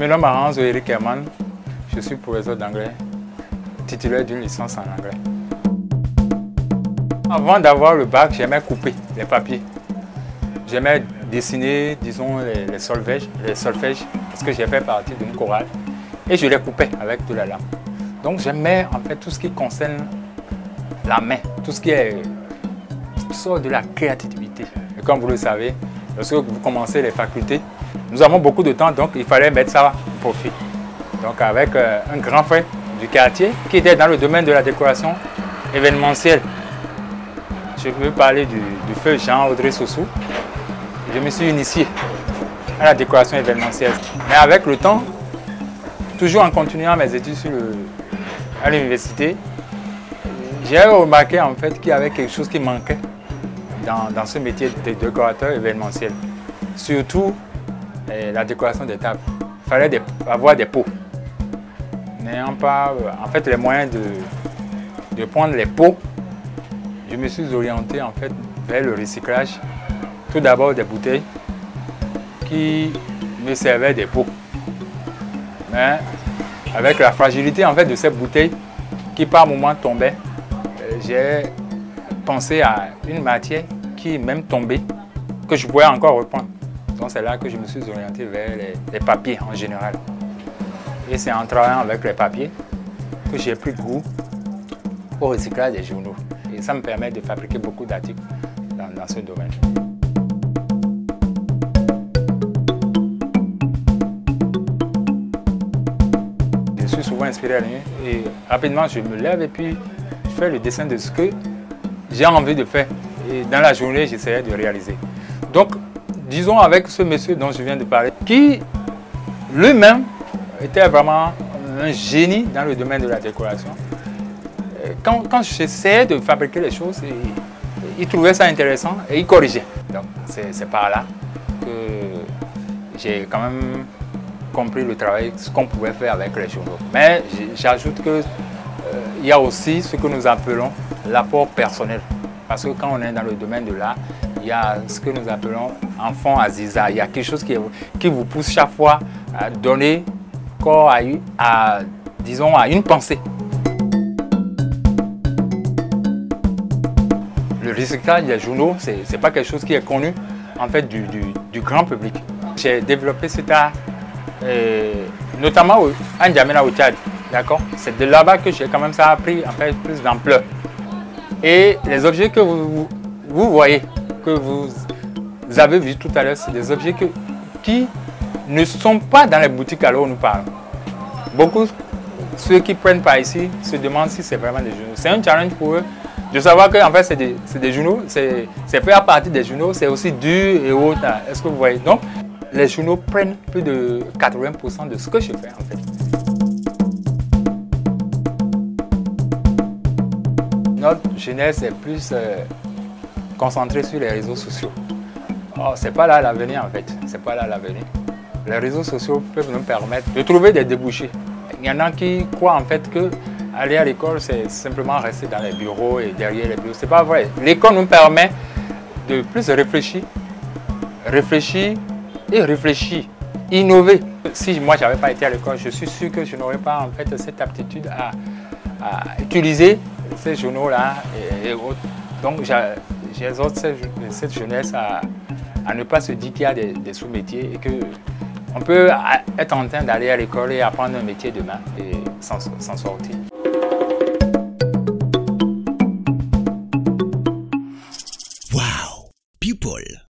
me nomme Aranzo Eric Herman. Je suis professeur d'anglais, titulaire d'une licence en anglais. Avant d'avoir le bac, j'aimais couper les papiers. J'aimais dessiner, disons, les solfèges, parce que j'ai fait partie d'une chorale. Et je les coupais avec de la lame. Donc j'aimais en fait tout ce qui concerne la main, tout ce qui est de la créativité. Et comme vous le savez, lorsque vous commencez les facultés, nous avons beaucoup de temps, donc il fallait mettre ça au profit. Donc avec un grand frère du quartier qui était dans le domaine de la décoration événementielle. Je peux parler du feu Jean-Audrey Sossou. Je me suis initié à la décoration événementielle. Mais avec le temps, toujours en continuant mes études à l'université, j'ai remarqué en fait qu'il y avait quelque chose qui manquait dans ce métier de décorateur événementiel. Surtout la décoration des tables. Il fallait avoir des pots. N'ayant pas en fait les moyens de prendre les pots, je me suis orienté en fait vers le recyclage. Tout d'abord des bouteilles qui me servaient des pots. Mais avec la fragilité en fait de ces bouteilles qui par moments tombaient, j'ai pensé à une matière qui même tombée, que je pouvais encore reprendre. Donc c'est là que je me suis orienté vers les papiers en général. Et c'est en travaillant avec les papiers que j'ai pris goût au recyclage des journaux. Et ça me permet de fabriquer beaucoup d'articles dans ce domaine. Je suis souvent inspiré à la nuit et rapidement je me lève et puis je fais le dessin de ce que j'ai envie de faire. Et dans la journée, j'essayais de réaliser. Donc, disons avec ce monsieur dont je viens de parler, qui lui-même était vraiment un génie dans le domaine de la décoration. Quand j'essayais de fabriquer les choses, il trouvait ça intéressant et il corrigeait. Donc, c'est par là que j'ai quand même compris le travail, ce qu'on pouvait faire avec les journaux. Mais j'ajoute qu'il y a aussi ce que nous appelons l'apport personnel. Parce que quand on est dans le domaine de l'art, il y a ce que nous appelons enfant Aziza. Il y a quelque chose qui vous pousse chaque fois à donner corps disons, à une pensée. Le recyclage des journaux, ce n'est pas quelque chose qui est connu en fait, du grand public. J'ai développé cet art, notamment à N'Djamena au Tchad. C'est de là-bas que j'ai quand même ça a pris en fait, plus d'ampleur. Et les objets que vous voyez, que vous avez vus tout à l'heure, c'est des objets qui ne sont pas dans les boutiques à l'heure où nous parlons. Beaucoup, ceux qui prennent par ici, se demandent si c'est vraiment des journaux. C'est un challenge pour eux de savoir que en fait, c'est des journaux, c'est fait à partir des journaux, c'est aussi dur et autres. Est-ce que vous voyez? Donc, les journaux prennent plus de 80% de ce que je fais en fait. Notre jeunesse est plus concentrée sur les réseaux sociaux. Oh, c'est pas là l'avenir en fait, c'est pas là l'avenir. Les réseaux sociaux peuvent nous permettre de trouver des débouchés. Il y en a qui croient en fait que aller à l'école c'est simplement rester dans les bureaux et derrière les bureaux. C'est pas vrai. L'école nous permet de plus réfléchir, innover. Si moi j'avais pas été à l'école, je suis sûr que je n'aurais pas en fait cette aptitude à utiliser ces journaux-là et autres. Donc j'exhorte cette jeunesse à ne pas se dire qu'il y a des sous-métiers et qu'on peut être en train d'aller à l'école et apprendre un métier demain et s'en sortir.